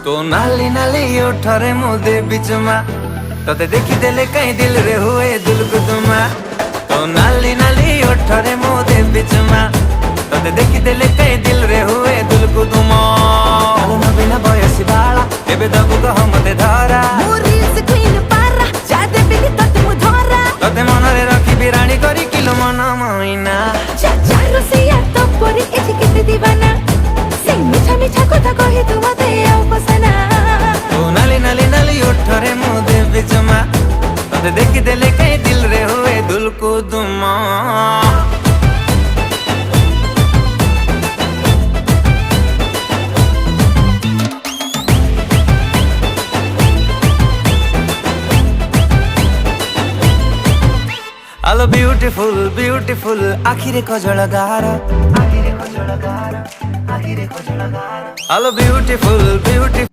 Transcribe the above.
तो नाली नाली ओठरे मुदे बिचमा तोते देखी देले कहीं दिल रे हुए दिल को तुमा। तो नाली नाली ओठरे मुदे बिचमा तोते देखी देले कहीं दिल रे हुए दिल को तुमा। आलो न बिना बयसी बाला एबे दबु कह मते धरा तोते मनरे रखी बिराणी करी किलो मन मइना। तो नाली नाली नाली ओठरे मुदे बिचमा तोते देखी देले कहीं दिल रे हुए दिल को तुमा। आलो ब्यूटीफुल ब्यूटीफुल आखिरे कजळ गार आलो ब्यूटीफुल ब्यूटीफुल।